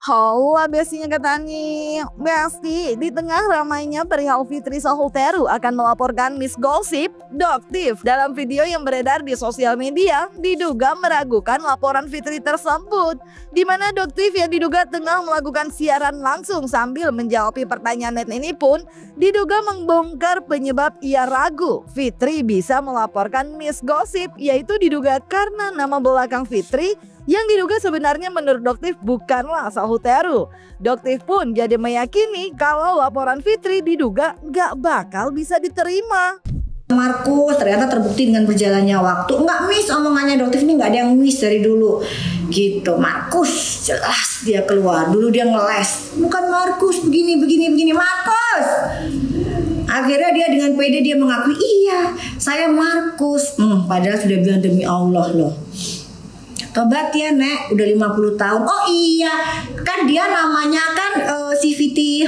Halo bestinya Ketani. Besti, di tengah ramainya perihal Fitri Sahuteru akan melaporkan Miss Gossip, Doktif dalam video yang beredar di sosial media diduga meragukan laporan Fitri tersebut, di mana Doktif yang diduga tengah melakukan siaran langsung sambil menjawab pertanyaan net ini pun diduga membongkar penyebab ia ragu Fitri bisa melaporkan Miss Gossip, yaitu diduga karena nama belakang Fitri yang diduga sebenarnya menurut Doktif bukanlah Sahuteru. Doktif pun jadi meyakini kalau laporan Fitri diduga gak bakal bisa diterima. Markus ternyata terbukti dengan berjalannya waktu nggak miss omongannya Doktif ini, nggak ada yang miss dari dulu gitu. Markus jelas dia keluar dulu, dia ngeles bukan Markus begini Markus. Akhirnya dia dengan pede dia mengakui iya saya Markus, padahal sudah bilang demi Allah loh. Tobat ya Nek, udah 50 tahun. Oh iya, kan dia namanya kan si Fiti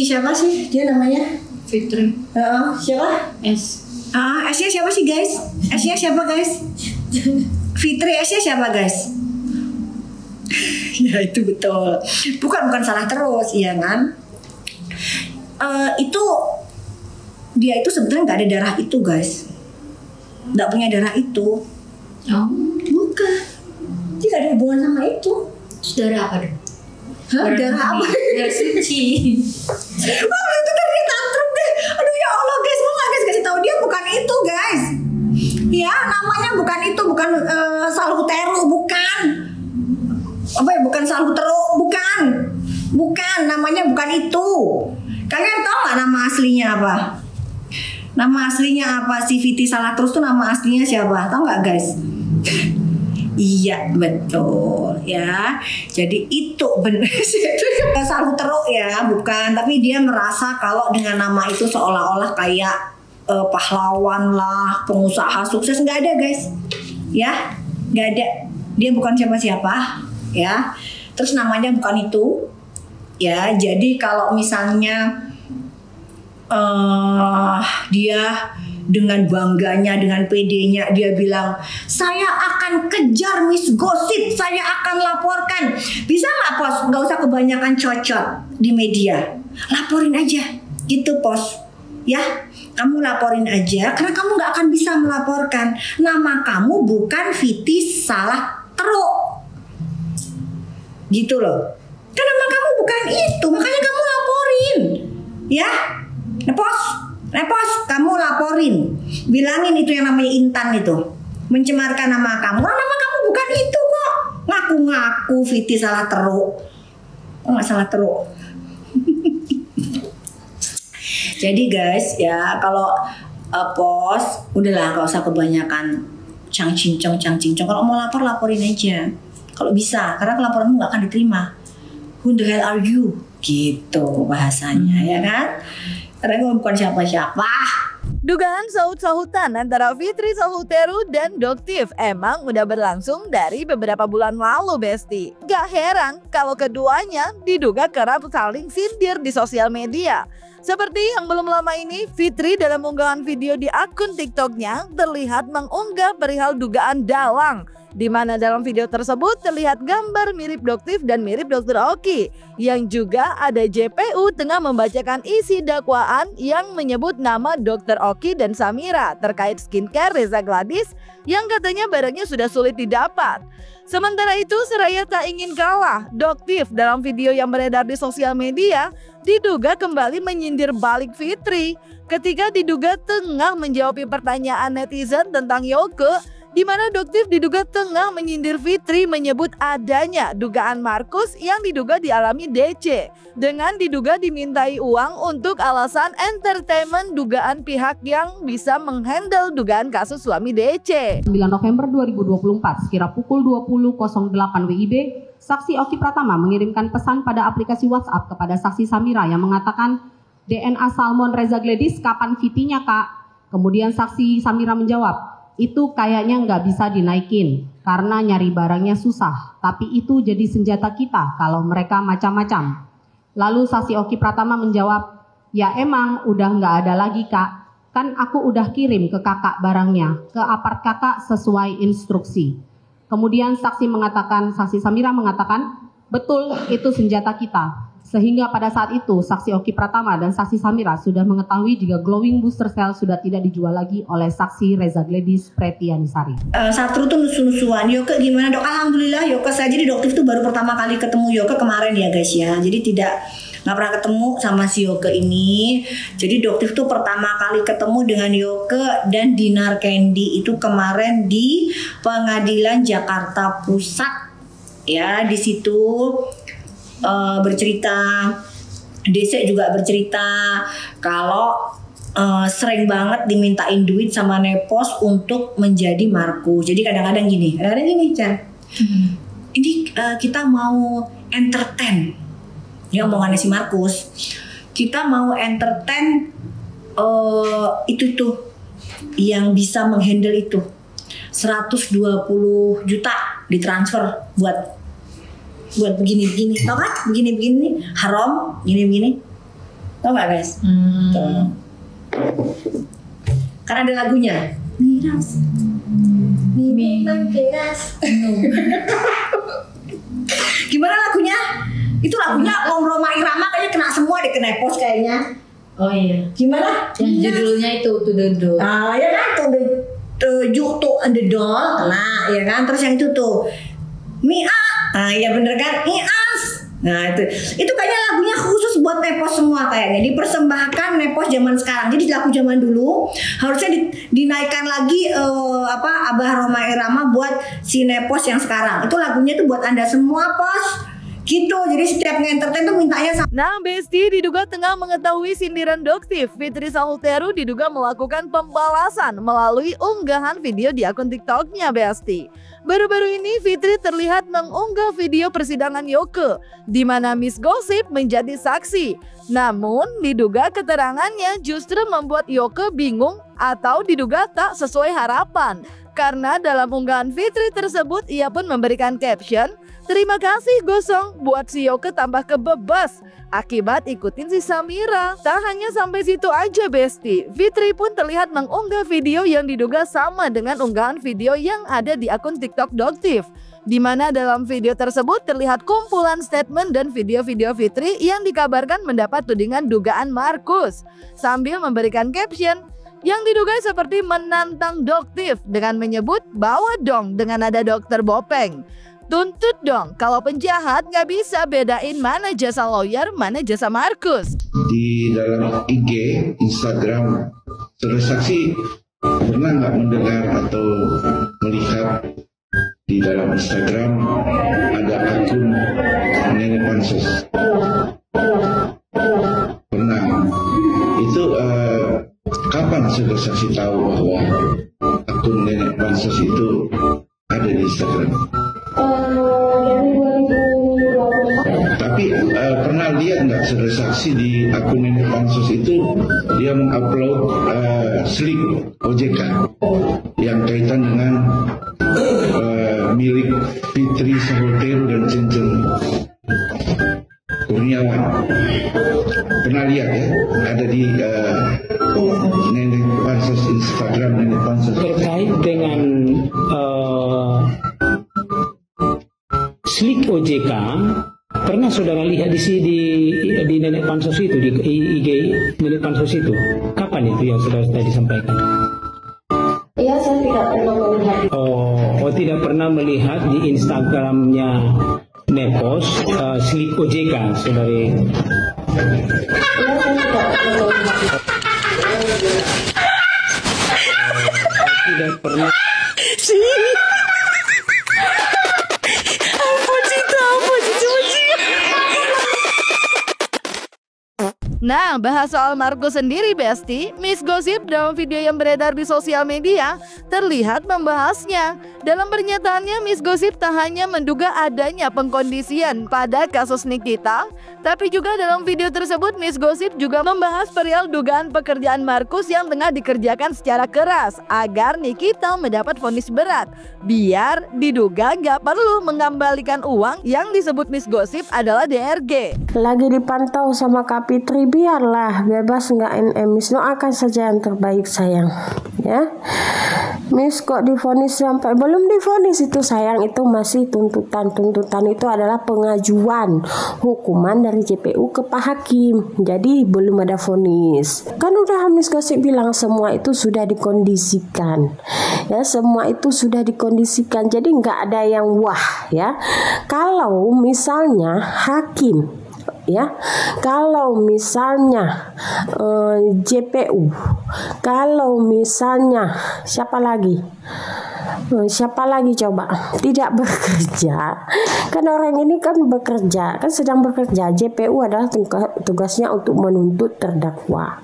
siapa sih dia namanya? Fitri. Siapa? S-nya siapa sih guys? S-nya siapa guys? Fitri, S-nya siapa guys? Ya itu betul. Bukan salah terus, iya kan? Itu dia itu sebenarnya nggak ada darah itu guys, nggak punya darah itu. Oh, bukan. Dia gak ada hubungan sama itu. darah apa deh? Darah apa? Darah suci. Wah itu tadi tantrum deh. Aduh ya Allah guys, mau gak guys kasih tahu dia bukan itu guys. Ya namanya bukan itu, bukan Sahuteru, bukan. Apa ya, bukan Sahuteru, bukan namanya bukan itu. Kalian tahu gak nama aslinya apa? Nama aslinya apa? Si Fiti Salah Terus tuh nama aslinya siapa? Tahu nggak guys? Iya betul ya. Jadi itu benar sih. Sahuteru ya, bukan. Tapi dia merasa kalau dengan nama itu seolah-olah kayak pahlawan lah, pengusaha sukses. Nggak ada guys. Ya, nggak ada. Dia bukan siapa-siapa. Ya. Terus namanya bukan itu. Ya, jadi kalau misalnya dia dengan bangganya, dengan pedenya dia bilang saya akan kejar Miss Gossip, saya akan laporkan. Bisa nggak Pos? Nggak usah kebanyakan cocok di media, laporin aja gitu Pos ya. Kamu laporin aja karena kamu nggak akan bisa melaporkan. Nama kamu bukan Fiti Sahuteru gitu loh, kan nama kamu bukan itu, makanya kamu laporin ya. Nepos, kamu laporin, bilangin itu yang namanya Intan itu mencemarkan nama kamu. Oh, nama kamu bukan itu kok. Ngaku-ngaku Fiti Sahuteru. Oh nggak salah teruk. Jadi guys ya kalau Pos udahlah nggak usah kebanyakan cang cincong. Kalau mau laporin aja. Kalau bisa, karena laporanmu nggak akan diterima. Who the hell are you? Gitu bahasanya ya kan? Karena gue bukan siapa-siapa. Dugaan sahut-sahutan antara Fitri Sahuteru dan Doktif emang udah berlangsung dari beberapa bulan lalu Besti. Gak heran kalau keduanya diduga kerap saling sindir di sosial media. Seperti yang belum lama ini, Fitri dalam unggahan video di akun TikToknya terlihat mengunggah perihal dugaan dalang, di mana dalam video tersebut terlihat gambar mirip Doktif dan mirip Dr. Oki, yang juga ada JPU tengah membacakan isi dakwaan yang menyebut nama Dr. Oki dan Samira terkait skincare Reza Gladys yang katanya barangnya sudah sulit didapat. Sementara itu, seraya tak ingin kalah, Doktif dalam video yang beredar di sosial media diduga kembali menyindir balik Fitri ketika diduga tengah menjawab pertanyaan netizen tentang Yoke, di mana Doktif diduga tengah menyindir Fitri menyebut adanya dugaan Markus yang diduga dialami DC dengan diduga dimintai uang untuk alasan entertainment dugaan pihak yang bisa menghandle dugaan kasus suami DC. 9 November 2024 sekira pukul 20.08 WIB, saksi Oki Pratama mengirimkan pesan pada aplikasi WhatsApp kepada saksi Samira yang mengatakan DNA salmon Reza Gladys kapan Fitinya kak? Kemudian saksi Samira menjawab, itu kayaknya nggak bisa dinaikin karena nyari barangnya susah, tapi itu jadi senjata kita kalau mereka macam-macam. Lalu saksi Oki Pratama menjawab, ya emang udah nggak ada lagi kak, kan aku udah kirim ke kakak barangnya, ke apart kakak sesuai instruksi. Kemudian saksi Samira mengatakan, betul itu senjata kita. Sehingga pada saat itu saksi Oki Pratama dan saksi Samira sudah mengetahui jika glowing booster cell sudah tidak dijual lagi oleh saksi Reza Gladys Pretianisari. Satru tuh nusu-nusuan. Yoke gimana dok? Alhamdulillah Yoke saja di Doktif tuh baru pertama kali ketemu Yoke kemarin ya guys ya. Jadi nggak pernah ketemu sama si Yoke ini. Jadi Doktif tuh pertama kali ketemu dengan Yoke dan Dinar Candy itu kemarin di Pengadilan Jakarta Pusat. Ya di situ bercerita, Dese juga bercerita kalau sering banget dimintain duit sama Nepos untuk menjadi Markus. Jadi kadang-kadang gini, Chan. Ini kita mau entertain, ya omongannya si Markus. Kita mau entertain itu tuh yang bisa menghandle itu 120 juta ditransfer buat begini-begini, tau kan? Begini-begini, haram, begini-begini, tau gak guys? Tuh. Kan ada lagunya. Miras, Gimana lagunya? Itu lagunya Om Roma Irama kayaknya kena semua deh, kena pos kayaknya. Oh iya. Gimana? Yang judulnya itu To The Door. Ah ya kan, To The Door, nah ya kan. Terus yang itu tuh Mia. Nah, ya bener kan? Ias. Nah, itu kayaknya lagunya khusus buat Nepos semua kayaknya. Dipersembahkan Nepos zaman sekarang. Jadi lagu zaman dulu harusnya dinaikkan lagi Abah Roma Irama buat si Nepos yang sekarang. Itu lagunya tuh buat Anda semua, Pos. Gitu, jadi setiap nge-entertain tuh mintanya sama. Nah, Besti diduga tengah mengetahui sindiran Doktif. Fitri Sahuteru diduga melakukan pembalasan melalui unggahan video di akun TikToknya, Besti. Baru-baru ini Fitri terlihat mengunggah video persidangan Yoke, di mana Miss Gossip menjadi saksi. Namun, diduga keterangannya justru membuat Yoke bingung atau diduga tak sesuai harapan. Karena dalam unggahan Fitri tersebut, ia pun memberikan caption, "Terima kasih Gosong buat si Yoke tambah kebebas akibat ikutin si Samira." Tak hanya sampai situ aja, Besti. Fitri pun terlihat mengunggah video yang diduga sama dengan unggahan video yang ada di akun TikTok Doktif, di mana dalam video tersebut terlihat kumpulan statement dan video-video Fitri yang dikabarkan mendapat tudingan dugaan Markus, sambil memberikan caption yang diduga seperti menantang Doktif dengan menyebut, "Bawa dong dengan nada dokter Bopeng. Tuntut dong, kalau penjahat nggak bisa bedain mana jasa lawyer, mana jasa Markus." Di dalam IG, Instagram, saudara saksi pernah nggak mendengar atau melihat di dalam Instagram ada akun Nenek Pansos? Pernah. Itu kapan saudara saksi tahu bahwa akun Nenek Pansos itu ada di Instagram? Tapi pernah lihat nggak saudara saksi di akun Nenek Pansos itu dia mengupload slip OJK yang kaitan dengan milik Fitri Sahuteru dan Cincin Kurniawan. Pernah lihat ya, ada di Nenek Pansos, Instagram Nenek Pansos. Terkait dengan slik OJK, pernah saudara lihat di Nenek Pansos itu, di IG Nenek Pansos itu? Kapan itu yang saudara tadi sampaikan? Iya, saya tidak pernah melihat. Oh, tidak pernah melihat di Instagramnya Nepos slik OJK, saudari. Iya, saya tidak pernah melihat. Tidak pernah. Nah, bahas soal Markus sendiri, Besti, Miss Gossip dalam video yang beredar di sosial media terlihat membahasnya. Dalam pernyataannya, Miss Gossip tak hanya menduga adanya pengkondisian pada kasus Nikita, tapi juga dalam video tersebut Miss Gossip juga membahas perihal dugaan pekerjaan Markus yang tengah dikerjakan secara keras agar Nikita mendapat vonis berat, biar diduga gak perlu mengembalikan uang yang disebut Miss Gossip adalah DRG. Lagi dipantau sama Kak Fitri, biarlah bebas nggak Miss, doakan saja yang terbaik sayang ya. Miss kok divonis sampai Belum divonis itu sayang, itu masih tuntutan. Tuntutan itu adalah pengajuan hukuman dari JPU ke Pak Hakim. Jadi belum ada vonis. Kan udah Miss Gosip bilang semua itu sudah dikondisikan. Ya, semua itu sudah dikondisikan. Jadi nggak ada yang wah ya. Kalau misalnya hakim ya, kalau misalnya JPU, kalau misalnya siapa lagi coba tidak bekerja, kan orang ini kan bekerja, kan sedang bekerja. JPU adalah tugasnya untuk menuntut terdakwa,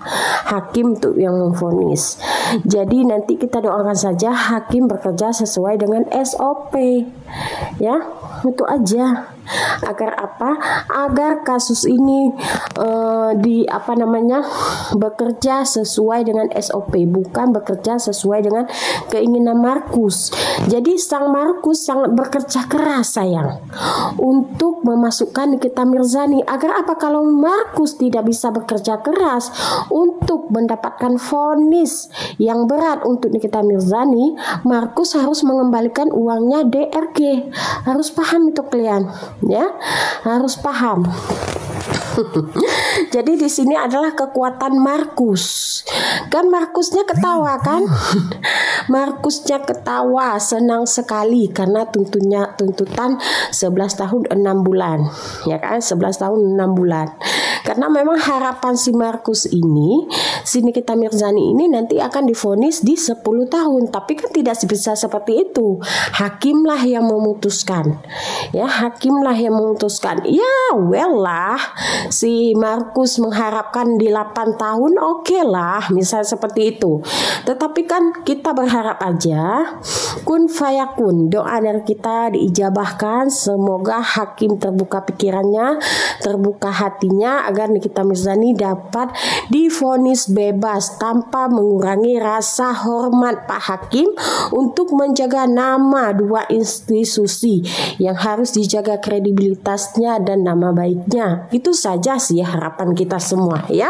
hakim untuk yang memvonis. Jadi nanti kita doakan saja hakim bekerja sesuai dengan SOP ya, itu aja. Agar apa? Agar kasus ini bekerja sesuai dengan SOP, bukan bekerja sesuai dengan keinginan Markus. Jadi sang Markus sangat bekerja keras sayang untuk memasukkan Nikita Mirzani. Agar apa? Kalau Markus tidak bisa bekerja keras untuk mendapatkan vonis yang berat untuk Nikita Mirzani, Markus harus mengembalikan uangnya DRG. Harus paham itu kalian. Ya, harus paham. Jadi di sini adalah kekuatan Markus. Kan Markusnya ketawa kan? Markusnya ketawa, senang sekali karena tuntutan 11 tahun 6 bulan. Ya kan? 11 tahun 6 bulan. Karena memang harapan si Markus ini, si Nikita Mirzani ini nanti akan divonis di 10 tahun. Tapi kan tidak bisa seperti itu. Hakimlah yang memutuskan. Ya, hakimlah yang memutuskan. Ya, well lah. Si Markus mengharapkan di 8 tahun, oke lah, misalnya seperti itu. Tetapi kan kita berharap aja kun fayakun, doa dari kita diijabahkan. Semoga hakim terbuka pikirannya, terbuka hatinya agar Nikita Mirzani dapat divonis bebas tanpa mengurangi rasa hormat Pak Hakim untuk menjaga nama dua institusi yang harus dijaga kredibilitasnya dan nama baiknya. Itu saja sih harapan kita semua ya,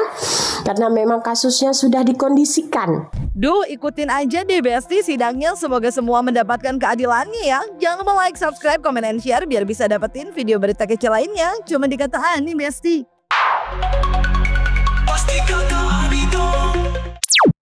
karena memang kasusnya sudah dikondisikan. Duh, ikutin aja deh Besti sidangnya, semoga semua mendapatkan keadilannya ya. Jangan lupa like, subscribe, komen, dan share biar bisa dapetin video berita kecil lainnya cuma di Kata Ani Besti. Pasti kata